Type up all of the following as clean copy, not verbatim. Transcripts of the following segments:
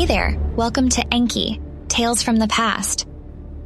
there, welcome to Enki, Tales from the Past.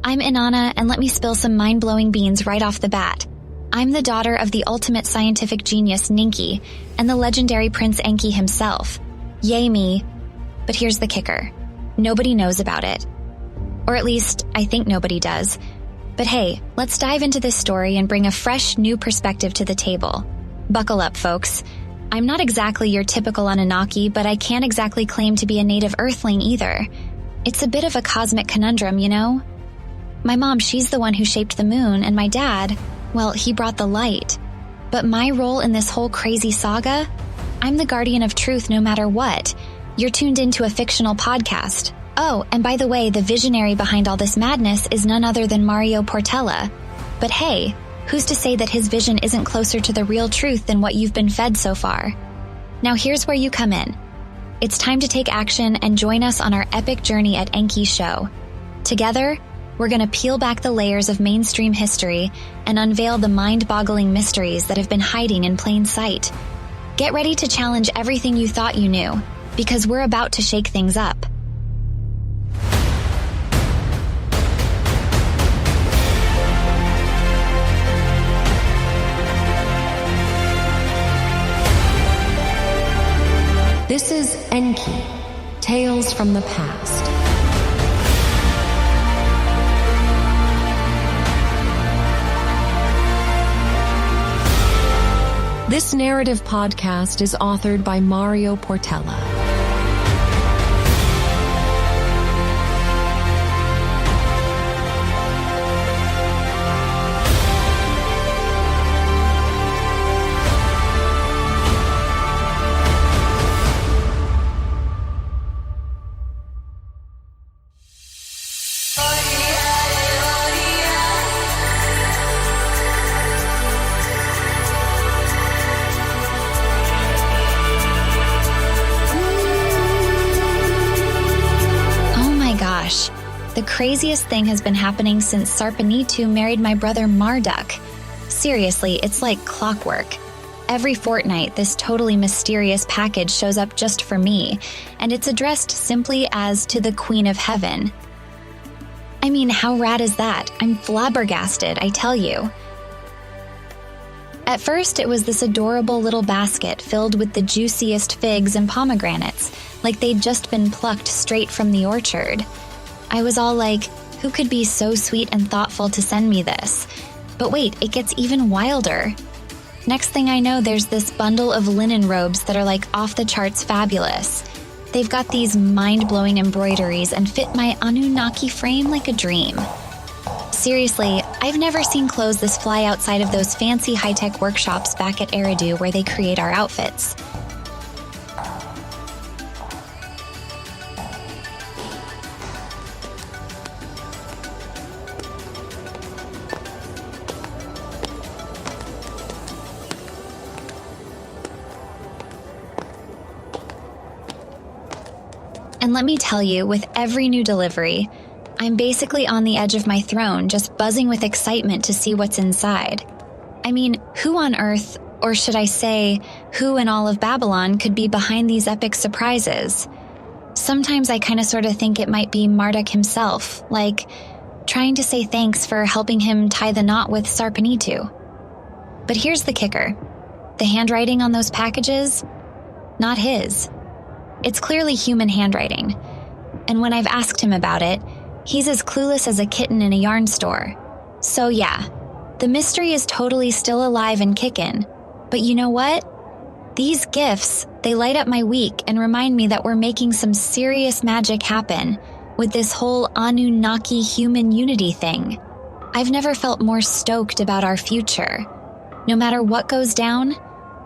I'm Inanna, and let me spill some mind-blowing beans right off the bat. I'm the daughter of the ultimate scientific genius Ninki and the legendary Prince Enki himself. Yay me. But here's the kicker. Nobody knows about it. Or at least, I think nobody does. But hey, let's dive into this story and bring a fresh, new perspective to the table. Buckle up, folks. I'm not exactly your typical Anunnaki, but I can't exactly claim to be a native Earthling either. It's a bit of a cosmic conundrum, you know? My mom, she's the one who shaped the moon, and my dad, well, he brought the light. But my role in this whole crazy saga? I'm the guardian of truth no matter what. You're tuned into a fictional podcast. Oh, and by the way, the visionary behind all this madness is none other than Mário Portela. But hey, who's to say that his vision isn't closer to the real truth than what you've been fed so far? Now here's where you come in. It's time to take action and join us on our epic journey at Enki's show. Together, we're going to peel back the layers of mainstream history and unveil the mind-boggling mysteries that have been hiding in plain sight. Get ready to challenge everything you thought you knew, because we're about to shake things up. This is Enki, Tales from the Past. This narrative podcast is authored by Mário Portela. The craziest thing has been happening since Sarpanitu married my brother Marduk. Seriously, it's like clockwork. Every fortnight, this totally mysterious package shows up just for me, and it's addressed simply as to the Queen of Heaven. I mean, how rad is that? I'm flabbergasted, I tell you. At first, it was this adorable little basket filled with the juiciest figs and pomegranates, like they'd just been plucked straight from the orchard. I was all like, who could be so sweet and thoughtful to send me this? But wait, it gets even wilder. Next thing I know, there's this bundle of linen robes that are like off the charts fabulous. They've got these mind-blowing embroideries and fit my Anunnaki frame like a dream. Seriously, I've never seen clothes this fly outside of those fancy high-tech workshops back at Eridu where they create our outfits. And let me tell you, with every new delivery, I'm basically on the edge of my throne, just buzzing with excitement to see what's inside. I mean, who on earth, or should I say, who in all of Babylon could be behind these epic surprises? Sometimes I kind of sort of think it might be Marduk himself, like trying to say thanks for helping him tie the knot with Sarpanitu. But here's the kicker. The handwriting on those packages? Not his. It's clearly human handwriting, and when I've asked him about it, he's as clueless as a kitten in a yarn store. So yeah, the mystery is totally still alive and kickin'. But you know what? These gifts, they light up my week and remind me that we're making some serious magic happen with this whole Anunnaki human unity thing. I've never felt more stoked about our future. No matter what goes down,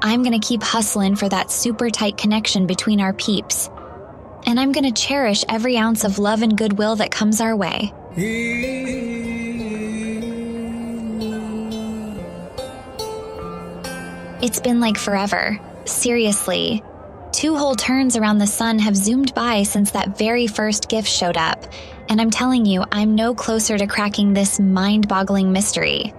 I'm gonna keep hustling for that super tight connection between our peeps. And I'm gonna cherish every ounce of love and goodwill that comes our way. It's been like forever. Seriously. 2 whole turns around the sun have zoomed by since that very first gift showed up. And I'm telling you, I'm no closer to cracking this mind-boggling mystery.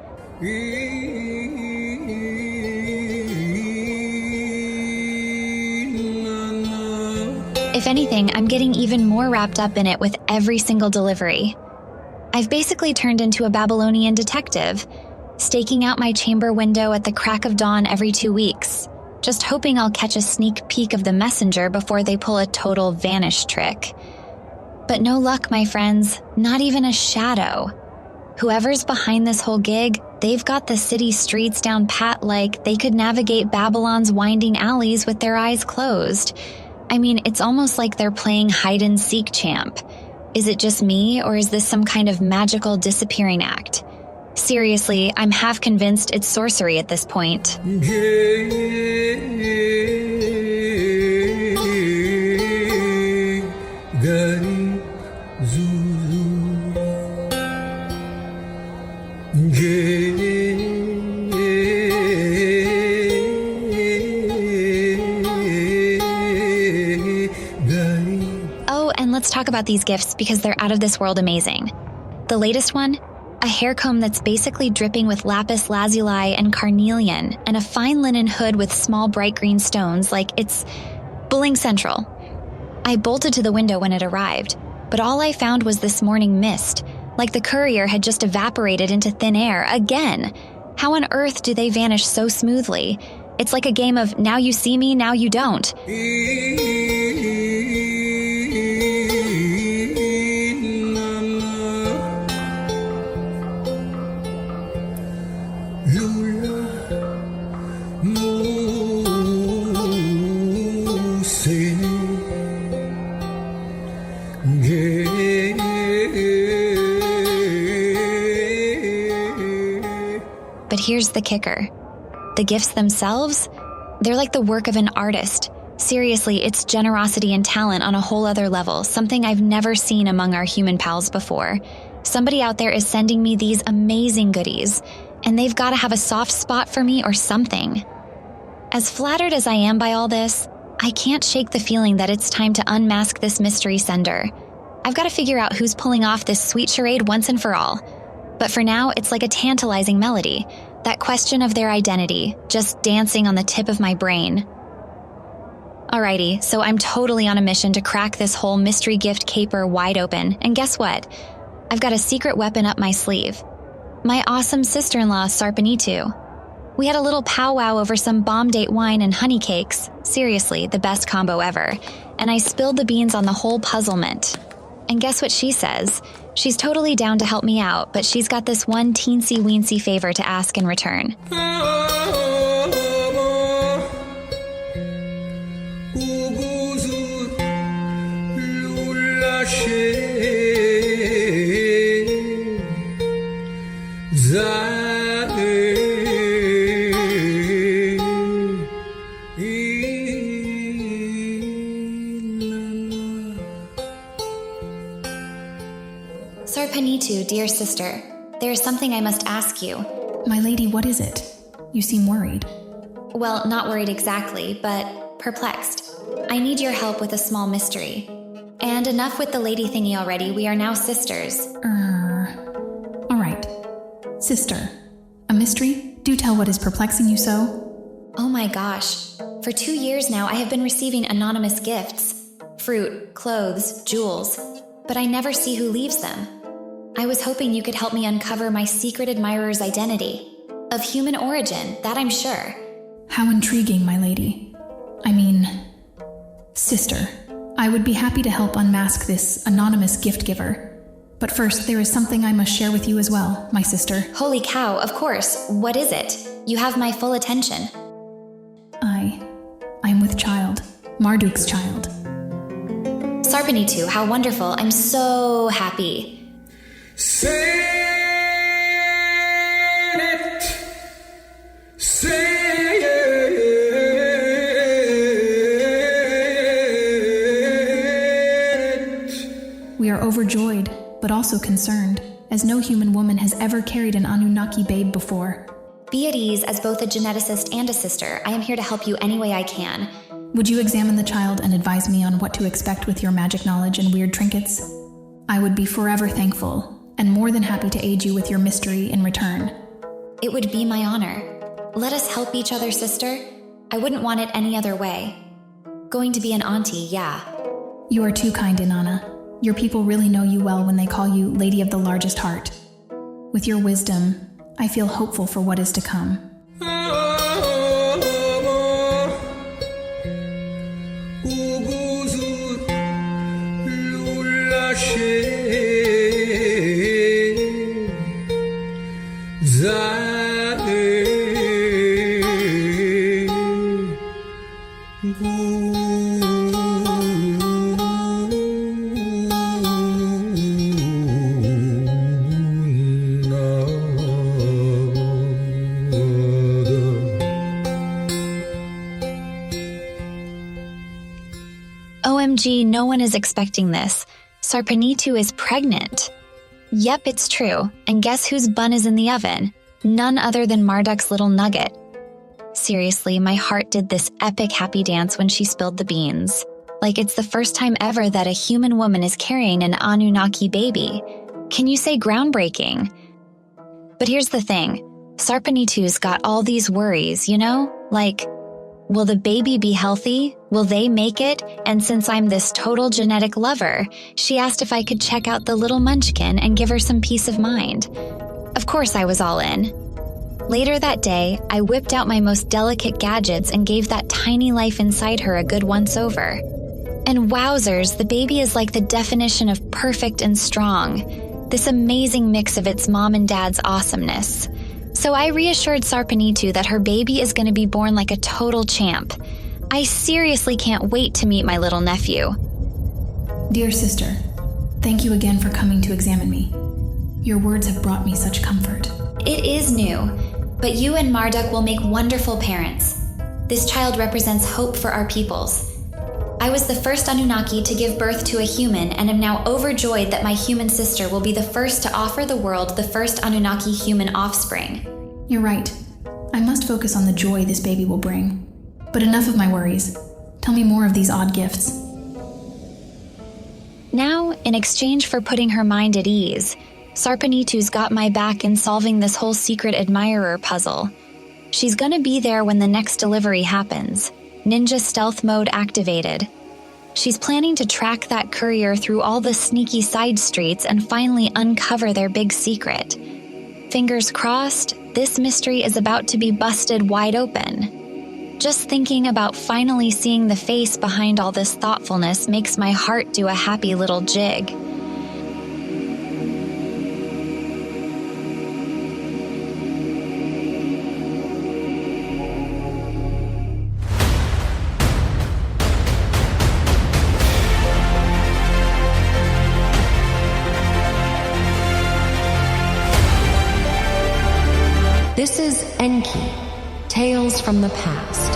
If anything, I'm getting even more wrapped up in it with every single delivery. I've basically turned into a Babylonian detective, staking out my chamber window at the crack of dawn every 2 weeks, just hoping I'll catch a sneak peek of the messenger before they pull a total vanish trick. But no luck, my friends, not even a shadow. Whoever's behind this whole gig, they've got the city streets down pat like they could navigate Babylon's winding alleys with their eyes closed. I mean, it's almost like they're playing hide-and-seek champ. Is it just me, or is this some kind of magical disappearing act? Seriously, I'm half convinced it's sorcery at this point. Oh, and let's talk about these gifts because they're out of this world amazing. The latest one? A hair comb that's basically dripping with lapis lazuli and carnelian, and a fine linen hood with small bright green stones like it's bling central. I bolted to the window when it arrived, but all I found was this morning mist, like the courier had just evaporated into thin air again. How on earth do they vanish so smoothly? It's like a game of now you see me, now you don't. But here's the kicker. The gifts themselves, they're like the work of an artist. Seriously, it's generosity and talent on a whole other level, something I've never seen among our human pals before. Somebody out there is sending me these amazing goodies, and they've got to have a soft spot for me or something. As flattered as I am by all this, I can't shake the feeling that it's time to unmask this mystery sender. I've got to figure out who's pulling off this sweet charade once and for all. But for now, it's like a tantalizing melody, that question of their identity, just dancing on the tip of my brain. Alrighty, so I'm totally on a mission to crack this whole mystery gift caper wide open, and guess what? I've got a secret weapon up my sleeve. My awesome sister-in-law, Sarpanitu. We had a little powwow over some bomb date wine and honey cakes, seriously, the best combo ever, and I spilled the beans on the whole puzzlement. And guess what she says? She's totally down to help me out, but she's got this one teensy-weensy favor to ask in return. Sarpanitu, dear sister, there is something I must ask you. My lady, what is it? You seem worried. Well, not worried exactly, but perplexed. I need your help with a small mystery. And enough with the lady thingy already, we are now sisters. All right. Sister, a mystery? Do tell what is perplexing you so. Oh my gosh. For 2 years now, I have been receiving anonymous gifts. Fruit, clothes, jewels. But I never see who leaves them. I was hoping you could help me uncover my secret admirer's identity. Of human origin, that I'm sure. How intriguing, my lady. I mean, sister, I would be happy to help unmask this anonymous gift giver. But first, there is something I must share with you as well, my sister. Holy cow, of course. What is it? You have my full attention. I'm with child. Marduk's child. Sarpanitu, how wonderful. I'm so happy. Say it. Say it. We are overjoyed, but also concerned, as no human woman has ever carried an Anunnaki babe before. Be at ease as both a geneticist and a sister. I am here to help you any way I can. Would you examine the child and advise me on what to expect with your magic knowledge and weird trinkets? I would be forever thankful, and more than happy to aid you with your mystery in return. It would be my honor. Let us help each other, sister. I wouldn't want it any other way. Going to be an auntie, yeah. You are too kind, Inanna. Your people really know you well when they call you Lady of the Largest Heart. With your wisdom, I feel hopeful for what is to come. OMG, no one is expecting this. Sarpanitu is pregnant. Yep, it's true. And guess whose bun is in the oven? None other than Marduk's little nugget. Seriously, my heart did this epic happy dance when she spilled the beans. Like it's the first time ever that a human woman is carrying an Anunnaki baby. Can you say groundbreaking? But here's the thing. Sarpanitu's got all these worries, you know? Like, will the baby be healthy? Will they make it? And since I'm this total genetic lover, she asked if I could check out the little munchkin and give her some peace of mind. Of course I was all in. Later that day, I whipped out my most delicate gadgets and gave that tiny life inside her a good once-over. And wowzers, the baby is like the definition of perfect and strong. This amazing mix of its mom and dad's awesomeness. So I reassured Sarpanitu that her baby is going to be born like a total champ. I seriously can't wait to meet my little nephew. Dear sister, thank you again for coming to examine me. Your words have brought me such comfort. It is new, but you and Marduk will make wonderful parents. This child represents hope for our peoples. I was the first Anunnaki to give birth to a human and am now overjoyed that my human sister will be the first to offer the world the first Anunnaki human offspring. You're right. I must focus on the joy this baby will bring. But enough of my worries. Tell me more of these odd gifts. Now, in exchange for putting her mind at ease, Sarpanitu's got my back in solving this whole secret admirer puzzle. She's gonna be there when the next delivery happens. Ninja stealth mode activated. She's planning to track that courier through all the sneaky side streets and finally uncover their big secret. Fingers crossed, this mystery is about to be busted wide open. Just thinking about finally seeing the face behind all this thoughtfulness makes my heart do a happy little jig. This is Enki, Tales from the Past.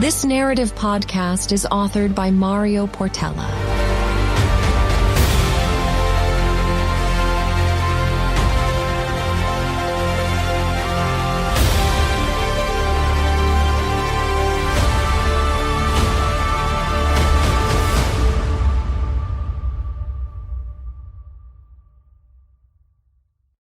This narrative podcast is authored by Mário Portela.